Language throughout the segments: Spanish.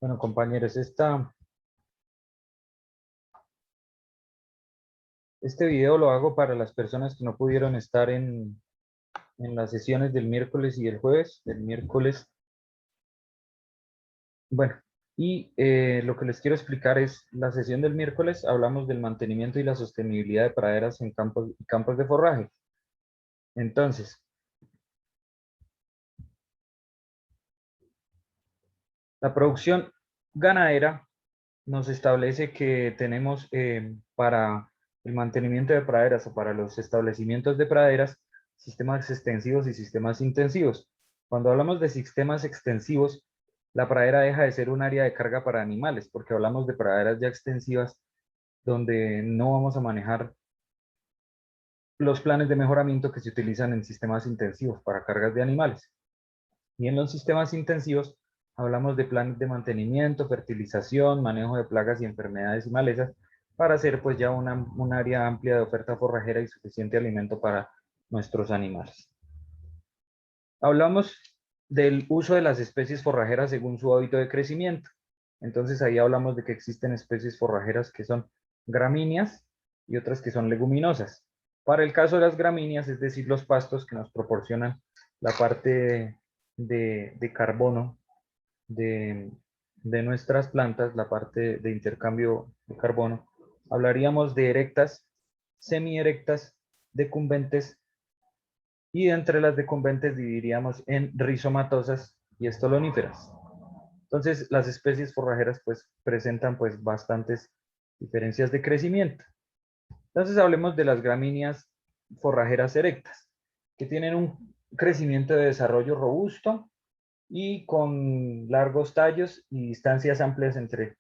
Bueno, compañeros, este video lo hago para las personas que no pudieron estar en las sesiones del miércoles y el jueves, del miércoles. Bueno, y lo que les quiero explicar es, la sesión del miércoles hablamos del mantenimiento y la sostenibilidad de praderas en campos de forraje. Entonces, la producción ganadera nos establece que tenemos para el mantenimiento de praderas o para los establecimientos de praderas, sistemas extensivos y sistemas intensivos. Cuando hablamos de sistemas extensivos, la pradera deja de ser un área de carga para animales, porque hablamos de praderas ya extensivas donde no vamos a manejar los planes de mejoramiento que se utilizan en sistemas intensivos para cargas de animales. Y en los sistemas intensivos hablamos de planes de mantenimiento, fertilización, manejo de plagas y enfermedades y malezas para hacer pues ya un área amplia de oferta forrajera y suficiente alimento para nuestros animales. Hablamos del uso de las especies forrajeras según su hábito de crecimiento. Entonces ahí hablamos de que existen especies forrajeras que son gramíneas y otras que son leguminosas. Para el caso de las gramíneas, es decir, los pastos que nos proporcionan la parte de carbono de nuestras plantas, la parte de intercambio de carbono, hablaríamos de erectas, semierectas, decumbentes, y entre las decumbentes dividiríamos en rizomatosas y estoloníferas. Entonces, las especies forrajeras pues presentan pues bastantes diferencias de crecimiento. Entonces, hablemos de las gramíneas forrajeras erectas, que tienen un crecimiento de desarrollo robusto y con largos tallos y distancias amplias entre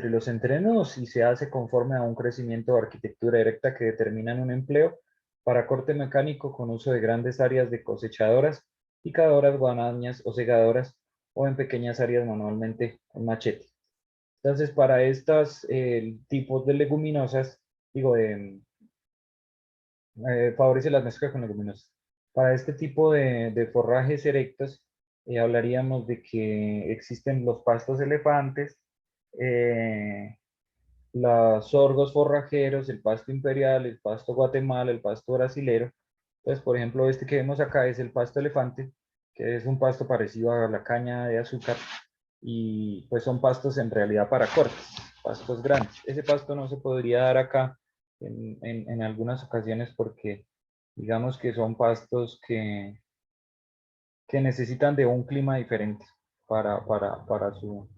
los entrenudos, y se hace conforme a un crecimiento de arquitectura erecta que determinan un empleo para corte mecánico con uso de grandes áreas de cosechadoras, picadoras, guadañas o segadoras, o en pequeñas áreas manualmente con machete. Entonces, para estos tipos de leguminosas, favorece las mezclas con leguminosas. Para este tipo de forrajes erectos, hablaríamos de que existen los pastos elefantes, eh, los sorgos forrajeros, el pasto imperial, el pasto Guatemala, el pasto brasilero. Entonces, por ejemplo, este que vemos acá es el pasto elefante, que es un pasto parecido a la caña de azúcar, y pues son pastos en realidad para cortes, pastos grandes. Ese pasto no se podría dar acá en algunas ocasiones porque digamos que son pastos que necesitan de un clima diferente para su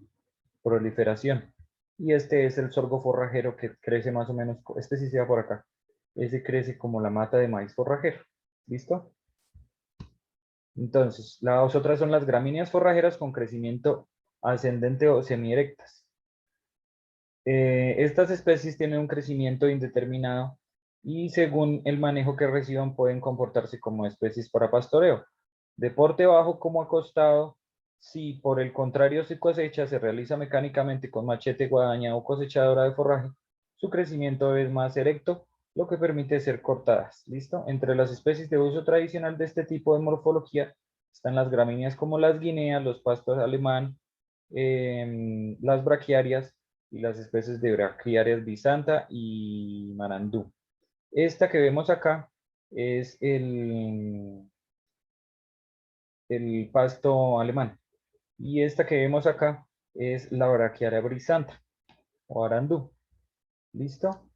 proliferación. Y este es el sorgo forrajero que crece más o menos, este sí se va por acá, ese crece como la mata de maíz forrajero. ¿Listo? Entonces, las otras son las gramíneas forrajeras con crecimiento ascendente o semierectas. Estas especies tienen un crecimiento indeterminado y según el manejo que reciban pueden comportarse como especies para pastoreo. De porte bajo como acostado, si por el contrario se cosecha, se realiza mecánicamente con machete, guadaña o cosechadora de forraje, su crecimiento es más erecto, lo que permite ser cortadas. ¿Listo? Entre las especies de uso tradicional de este tipo de morfología están las gramíneas como las guineas, los pastos alemán, las braquiarias y las especies de braquiarias bisanta y marandú. Esta que vemos acá es el pasto alemán. Y esta que vemos acá es la braquiaria brisanta o arandú. ¿Listo?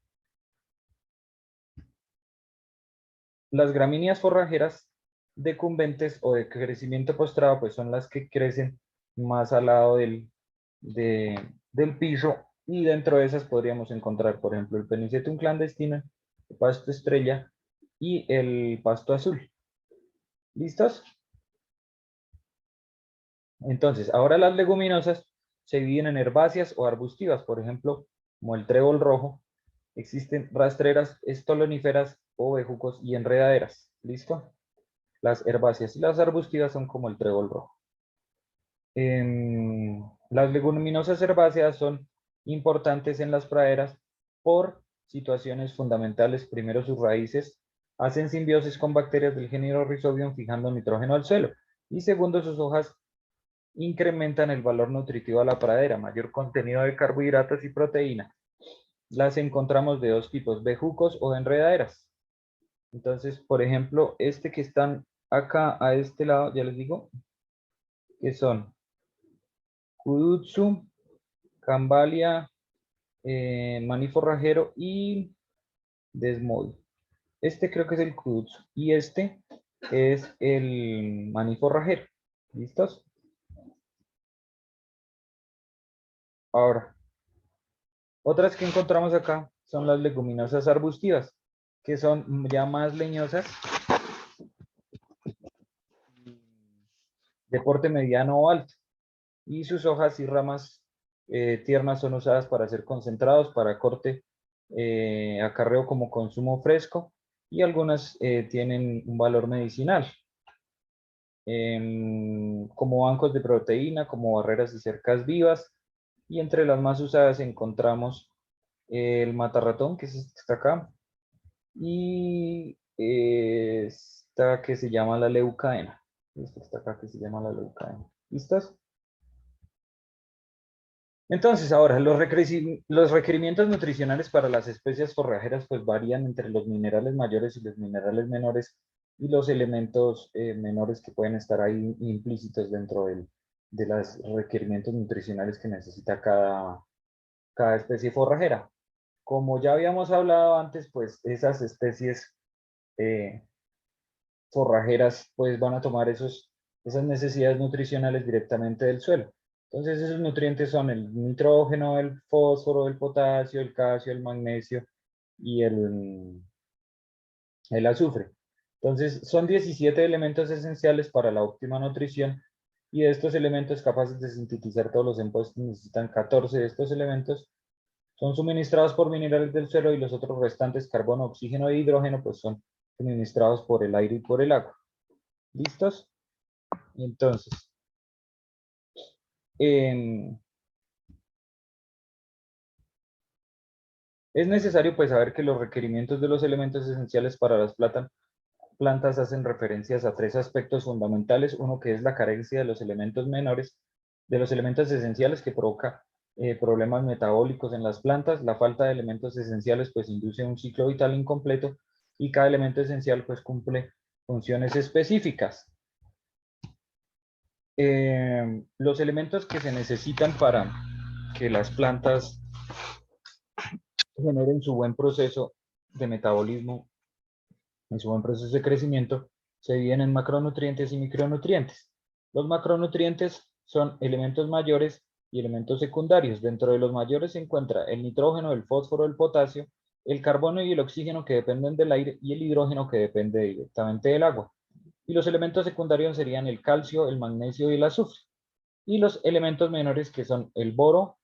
Las gramíneas forrajeras decumbentes o de crecimiento postrado pues son las que crecen más al lado del piso, y dentro de esas podríamos encontrar, por ejemplo, el Penicetum clandestino, el pasto estrella y el pasto azul. ¿Listos? Entonces, ahora las leguminosas se dividen en herbáceas o arbustivas, por ejemplo, como el trébol rojo. Existen rastreras, estoloníferas o bejucos y enredaderas. ¿Listo? Las herbáceas y las arbustivas son como el trébol rojo. Las leguminosas herbáceas son importantes en las praderas por situaciones fundamentales. Primero, sus raíces hacen simbiosis con bacterias del género Rhizobium fijando nitrógeno al suelo. Y segundo, sus hojas incrementan el valor nutritivo a la pradera, mayor contenido de carbohidratos y proteína. Las encontramos de dos tipos, bejucos o enredaderas. Entonces, por ejemplo, este que están acá a este lado, ya les digo, que son Kudutsu, Cambalia, maní forrajero y Desmoy. Este creo que es el Kudutsu y este es el maní forrajero. ¿Listos? Ahora, otras que encontramos acá son las leguminosas arbustivas, que son ya más leñosas, de porte mediano o alto, y sus hojas y ramas tiernas son usadas para hacer concentrados, para corte, acarreo como consumo fresco, y algunas tienen un valor medicinal, como bancos de proteína, como barreras y cercas vivas, y entre las más usadas encontramos el matarratón, que es este que está acá, y esta que se llama la leucaena. Esta que está acá que se llama la leucaena. ¿Listos? Entonces, ahora, los requerimientos nutricionales para las especies forrajeras pues varían entre los minerales mayores y los minerales menores y los elementos menores que pueden estar ahí implícitos dentro de los requerimientos nutricionales que necesita cada especie forrajera. Como ya habíamos hablado antes, pues esas especies eh, forrajeras pues van a tomar esas necesidades nutricionales directamente del suelo. Entonces esos nutrientes son el nitrógeno, el fósforo, el potasio, el calcio, el magnesio y el azufre. Entonces son 17 elementos esenciales para la óptima nutrición y de estos elementos capaces de sintetizar todos los compuestos necesitan 14 de estos elementos. Son suministrados por minerales del suelo y los otros restantes, carbono, oxígeno e hidrógeno, pues son suministrados por el aire y por el agua. ¿Listos? Entonces, eh, es necesario pues saber que los requerimientos de los elementos esenciales para las plantas hacen referencias a tres aspectos fundamentales. Uno que es la carencia de los elementos menores, de los elementos esenciales que provoca problemas metabólicos en las plantas. La falta de elementos esenciales pues induce un ciclo vital incompleto y cada elemento esencial pues cumple funciones específicas. Los elementos que se necesitan para que las plantas generen su buen proceso de metabolismo y su buen proceso de crecimiento se dividen en macronutrientes y micronutrientes. Los macronutrientes son elementos mayores y elementos secundarios. Dentro de los mayores se encuentra el nitrógeno, el fósforo, el potasio, el carbono y el oxígeno que dependen del aire y el hidrógeno que depende directamente del agua. Y los elementos secundarios serían el calcio, el magnesio y el azufre. Y los elementos menores que son el boro,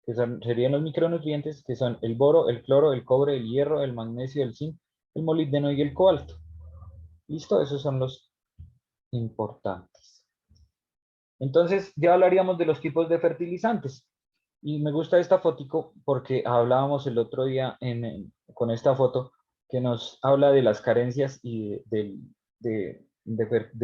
serían los micronutrientes, que son el boro, el cloro, el cobre, el hierro, el magnesio, el zinc, el molibdeno y el cobalto. ¿Listo? Esos son los importantes. Entonces, ya hablaríamos de los tipos de fertilizantes. Y me gusta esta fotico porque hablábamos el otro día con esta foto que nos habla de las carencias y de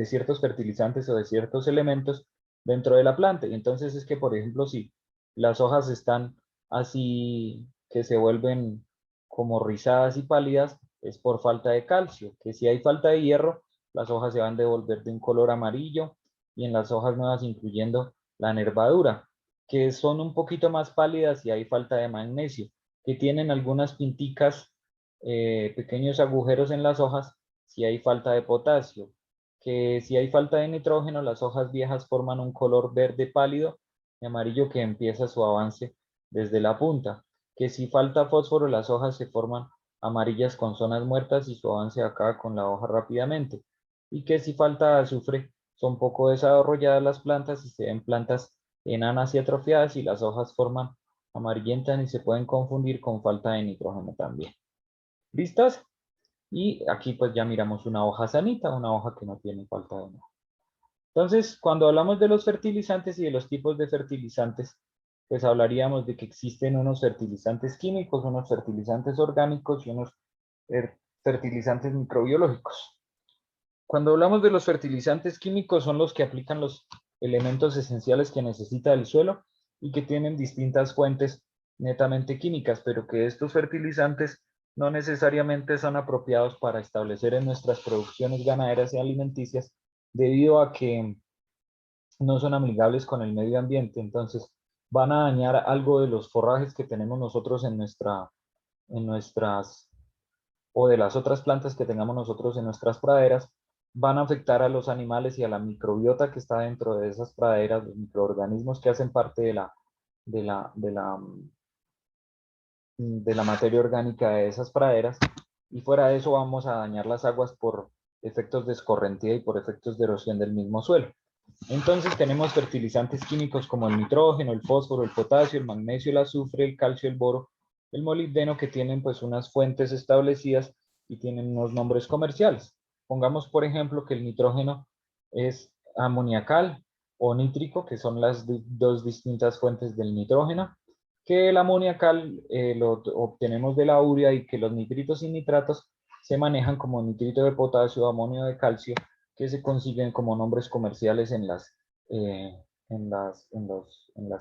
ciertos fertilizantes o de ciertos elementos dentro de la planta. Y entonces es que, por ejemplo, si las hojas están así que se vuelven como rizadas y pálidas, es por falta de calcio. Que si hay falta de hierro, las hojas se van a devolver de un color amarillo y en las hojas nuevas, incluyendo la nervadura, que son un poquito más pálidas y hay falta de magnesio, que tienen algunas pinticas, pequeños agujeros en las hojas si hay falta de potasio, que si hay falta de nitrógeno, las hojas viejas forman un color verde pálido y amarillo que empieza su avance desde la punta, que si falta fósforo, las hojas se forman amarillas con zonas muertas y su avance acaba con la hoja rápidamente, y que si falta azufre, son poco desarrolladas las plantas y se ven plantas enanas y atrofiadas y las hojas forman amarillentas y se pueden confundir con falta de nitrógeno también. ¿Listos? Y aquí pues ya miramos una hoja sanita, una hoja que no tiene falta de nada. Entonces, cuando hablamos de los fertilizantes y de los tipos de fertilizantes, pues hablaríamos de que existen unos fertilizantes químicos, unos fertilizantes orgánicos y unos fertilizantes microbiológicos. Cuando hablamos de los fertilizantes químicos son los que aplican los elementos esenciales que necesita el suelo y que tienen distintas fuentes netamente químicas, pero que estos fertilizantes no necesariamente son apropiados para establecer en nuestras producciones ganaderas y alimenticias debido a que no son amigables con el medio ambiente. Entonces van a dañar algo de los forrajes que tenemos nosotros en nuestras, o de las otras plantas que tengamos nosotros en nuestras praderas, van a afectar a los animales y a la microbiota que está dentro de esas praderas, los microorganismos que hacen parte de la, de la, de la materia orgánica de esas praderas, y fuera de eso vamos a dañar las aguas por efectos de escorrentía y por efectos de erosión del mismo suelo. Entonces tenemos fertilizantes químicos como el nitrógeno, el fósforo, el potasio, el magnesio, el azufre, el calcio, el boro, el molibdeno, que tienen pues unas fuentes establecidas y tienen unos nombres comerciales. Pongamos por ejemplo que el nitrógeno es amoniacal o nítrico, que son las dos distintas fuentes del nitrógeno, que el amoniacal lo obtenemos de la urea y que los nitritos y nitratos se manejan como nitrito de potasio, amonio de calcio, que se consiguen como nombres comerciales en las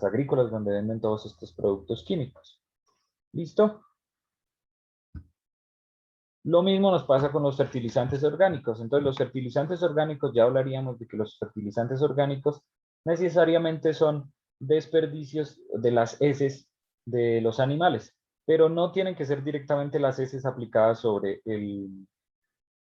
agrícolas donde venden todos estos productos químicos. ¿Listo? Lo mismo nos pasa con los fertilizantes orgánicos. Entonces, los fertilizantes orgánicos, ya hablaríamos de que los fertilizantes orgánicos necesariamente son desperdicios de las heces de los animales, pero no tienen que ser directamente las heces aplicadas sobre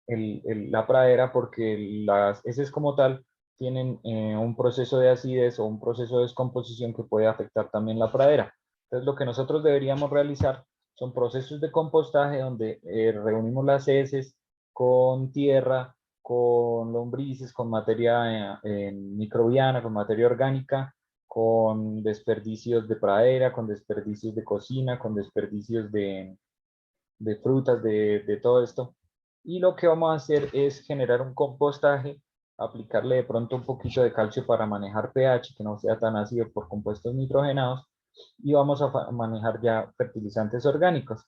la pradera, porque las heces como tal tienen un proceso de acidez o un proceso de descomposición que puede afectar también la pradera. Entonces, lo que nosotros deberíamos realizar son procesos de compostaje donde reunimos las heces con tierra, con lombrices, con materia microbiana, con materia orgánica, con desperdicios de pradera, con desperdicios de cocina, con desperdicios de frutas, de todo esto. Y lo que vamos a hacer es generar un compostaje, aplicarle de pronto un poquito de calcio para manejar pH, que no sea tan ácido por compuestos nitrogenados, y vamos a manejar ya fertilizantes orgánicos,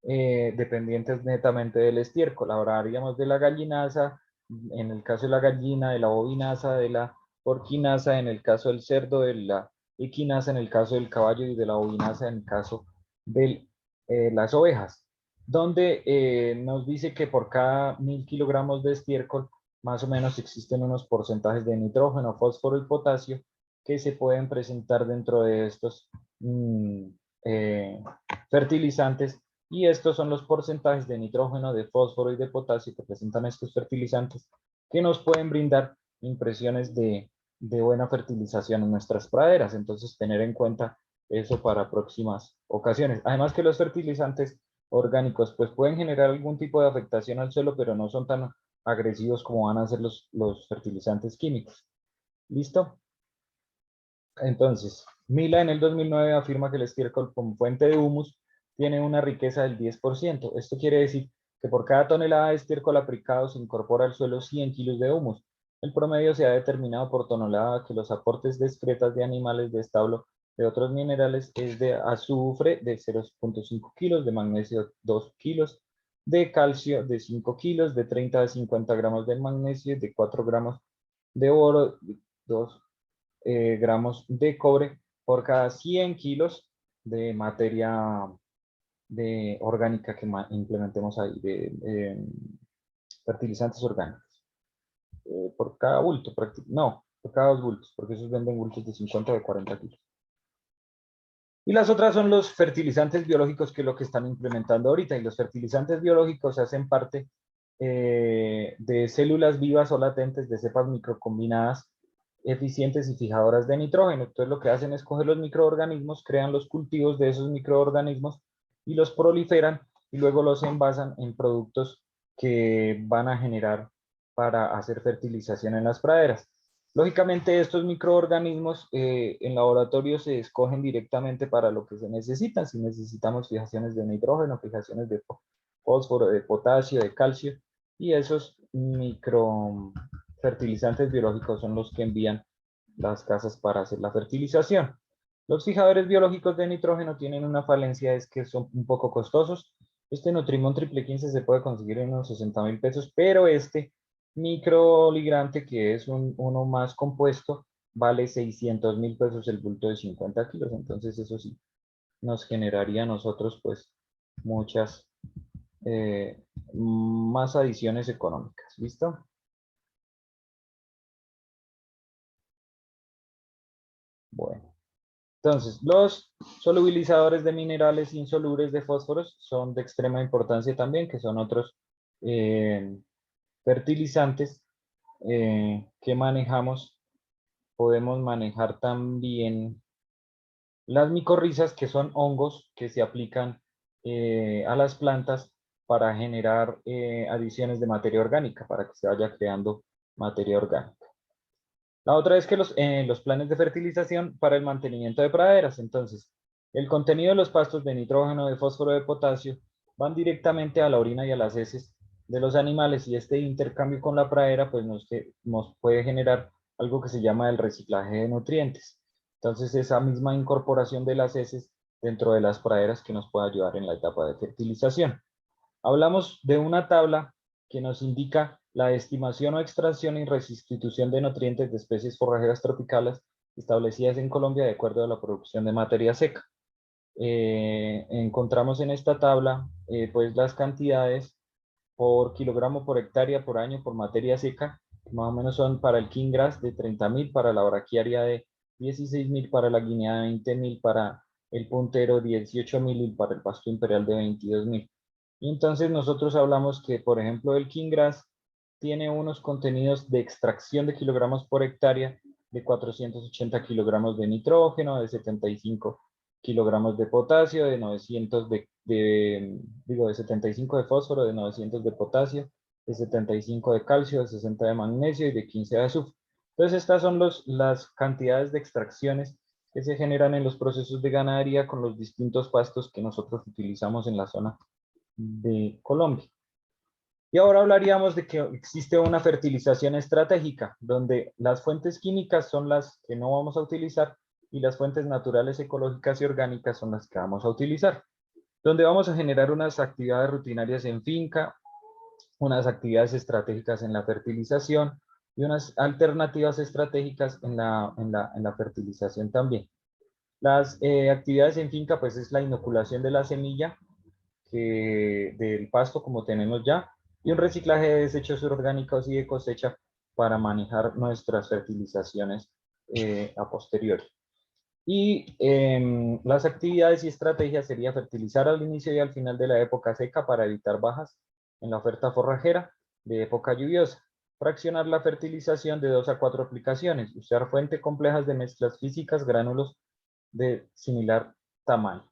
dependientes netamente del estiércol. Ahora haríamos de la gallinaza, en el caso de la gallina, de la bovinaza, de la porquinaza, en el caso del cerdo, de la equinaza, en el caso del caballo, y de la bovinaza en el caso de las ovejas, donde nos dice que por cada 1000 kilogramos de estiércol, más o menos existen unos porcentajes de nitrógeno, fósforo y potasio que se pueden presentar dentro de estos fertilizantes, y estos son los porcentajes de nitrógeno, de fósforo y de potasio que presentan estos fertilizantes, que nos pueden brindar impresiones de buena fertilización en nuestras praderas. Entonces, tener en cuenta eso para próximas ocasiones. Además que los fertilizantes orgánicos pues pueden generar algún tipo de afectación al suelo, pero no son tan agresivos como van a ser los fertilizantes químicos. ¿Listo? Entonces, Mila en el 2009 afirma que el estiércol como fuente de humus tiene una riqueza del 10%. Esto quiere decir que por cada tonelada de estiércol aplicado se incorpora al suelo 100 kilos de humus. El promedio se ha determinado por tonelada que los aportes de excretas de animales de establo de otros minerales es de azufre de 0.5 kilos, de magnesio 2 kilos, de calcio de 5 kilos, de 30 a 50 gramos de magnesio, de 4 gramos de oro, 2 gramos de cobre por cada 100 kilos de materia orgánica que implementemos ahí, de fertilizantes orgánicos. Por cada bulto, no, por cada 2 bultos, porque esos venden bultos de 50 o de 40 kilos. Y las otras son los fertilizantes biológicos, que es lo que están implementando ahorita. Y los fertilizantes biológicos hacen parte de células vivas o latentes de cepas microcombinadas eficientes y fijadoras de nitrógeno. Entonces lo que hacen es coger los microorganismos, crean los cultivos de esos microorganismos y los proliferan, y luego los envasan en productos que van a generar para hacer fertilización en las praderas. Lógicamente estos microorganismos en laboratorio se escogen directamente para lo que se necesitan. Si necesitamos fijaciones de nitrógeno, fijaciones de fósforo, de potasio, de calcio, y esos microfertilizantes biológicos son los que envían las casas para hacer la fertilización. Los fijadores biológicos de nitrógeno tienen una falencia, es que son un poco costosos. Este Nutrimon triple 15 se puede conseguir en unos 60,000 pesos, pero este microligrante, que es uno más compuesto, vale 600.000 pesos el bulto de 50 kilos. Entonces eso sí nos generaría a nosotros pues muchas más adiciones económicas. ¿Listo? Bueno. Entonces, los solubilizadores de minerales insolubles de fósforos son de extrema importancia también, que son otros fertilizantes que manejamos. Podemos manejar también las micorrizas, que son hongos que se aplican a las plantas para generar adiciones de materia orgánica, para que se vaya creando materia orgánica. La otra es que los planes de fertilización para el mantenimiento de praderas. Entonces, el contenido de los pastos de nitrógeno, de fósforo, de potasio, van directamente a la orina y a las heces de los animales, y este intercambio con la pradera pues nos puede generar algo que se llama el reciclaje de nutrientes. Entonces, esa misma incorporación de las heces dentro de las praderas que nos puede ayudar en la etapa de fertilización. Hablamos de una tabla que nos indica la estimación o extracción y resustitución de nutrientes de especies forrajeras tropicales establecidas en Colombia de acuerdo a la producción de materia seca. Encontramos en esta tabla pues las cantidades por kilogramo por hectárea por año por materia seca, que más o menos son para el Kinggrass de 30.000, para la braquiaria de 16.000, para la guinea de 20.000, para el puntero 18.000 y para el pasto imperial de 22.000. Y entonces nosotros hablamos que, por ejemplo, el Kinggrass tiene unos contenidos de extracción de kilogramos por hectárea de 480 kilogramos de nitrógeno, de 75 kilogramos de potasio, de 900 de 75 de fósforo, de 900 de potasio, de 75 de calcio, de 60 de magnesio y de 15 de azufre. Entonces estas son las cantidades de extracciones que se generan en los procesos de ganadería con los distintos pastos que nosotros utilizamos en la zona de Colombia. Y ahora hablaríamos de que existe una fertilización estratégica, donde las fuentes químicas son las que no vamos a utilizar y las fuentes naturales, ecológicas y orgánicas son las que vamos a utilizar, donde vamos a generar unas actividades rutinarias en finca, unas actividades estratégicas en la fertilización y unas alternativas estratégicas en la fertilización también. Las actividades en finca, pues es la inoculación de la semilla del pasto como tenemos ya, y un reciclaje de desechos orgánicos y de cosecha para manejar nuestras fertilizaciones a posteriori. Y las actividades y estrategias sería fertilizar al inicio y al final de la época seca para evitar bajas en la oferta forrajera de época lluviosa. Fraccionar la fertilización de 2 a 4 aplicaciones. Usar fuentes complejas de mezclas físicas, gránulos de similar tamaño.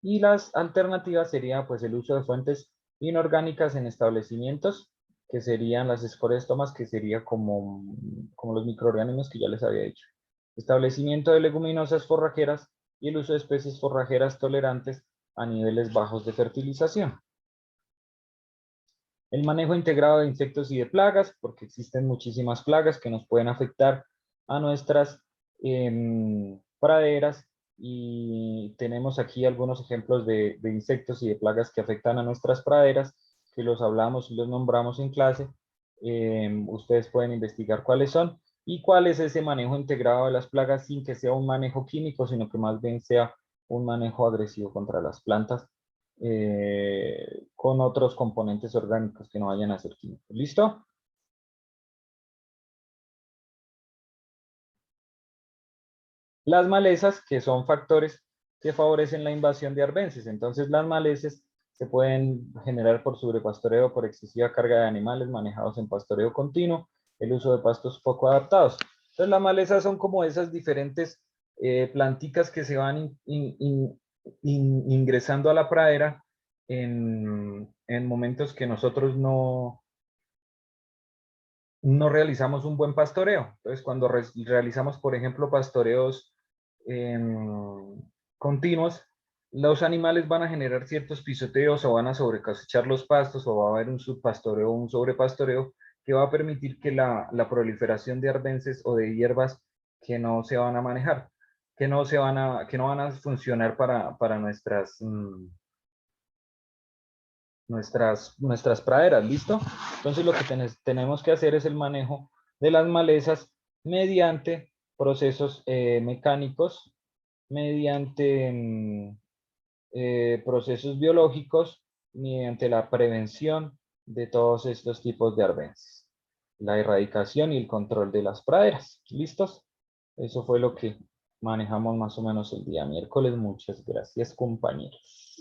Y las alternativas sería pues el uso de fuentes inorgánicas en establecimientos, que serían las escorestomas, que sería como los microorganismos que ya les había dicho. Establecimiento de leguminosas forrajeras y el uso de especies forrajeras tolerantes a niveles bajos de fertilización. El manejo integrado de insectos y de plagas, porque existen muchísimas plagas que nos pueden afectar a nuestras praderas, y tenemos aquí algunos ejemplos de insectos y de plagas que afectan a nuestras praderas, que los hablamos y los nombramos en clase. Ustedes pueden investigar cuáles son y cuál es ese manejo integrado de las plagas sin que sea un manejo químico, sino que más bien sea un manejo agresivo contra las plantas con otros componentes orgánicos que no vayan a ser químicos. ¿Listo? Las malezas, que son factores que favorecen la invasión de arbences. Entonces, las malezas se pueden generar por sobrepastoreo, por excesiva carga de animales manejados en pastoreo continuo, el uso de pastos poco adaptados. Entonces, las malezas son como esas diferentes planticas que se van ingresando a la pradera en momentos que nosotros no realizamos un buen pastoreo. Entonces, cuando realizamos, por ejemplo, pastoreos continuos, los animales van a generar ciertos pisoteos o van a sobrecosechar los pastos, o va a haber un subpastoreo o un sobrepastoreo que va a permitir que la proliferación de arbences o de hierbas que no se van a manejar, que no van a funcionar para nuestras praderas. ¿Listo? Entonces lo que tenemos que hacer es el manejo de las malezas mediante procesos mecánicos mediante procesos biológicos, mediante la prevención de todos estos tipos de arbences, la erradicación y el control de las praderas. ¿Listos? Eso fue lo que manejamos más o menos el día miércoles. Muchas gracias, compañeros.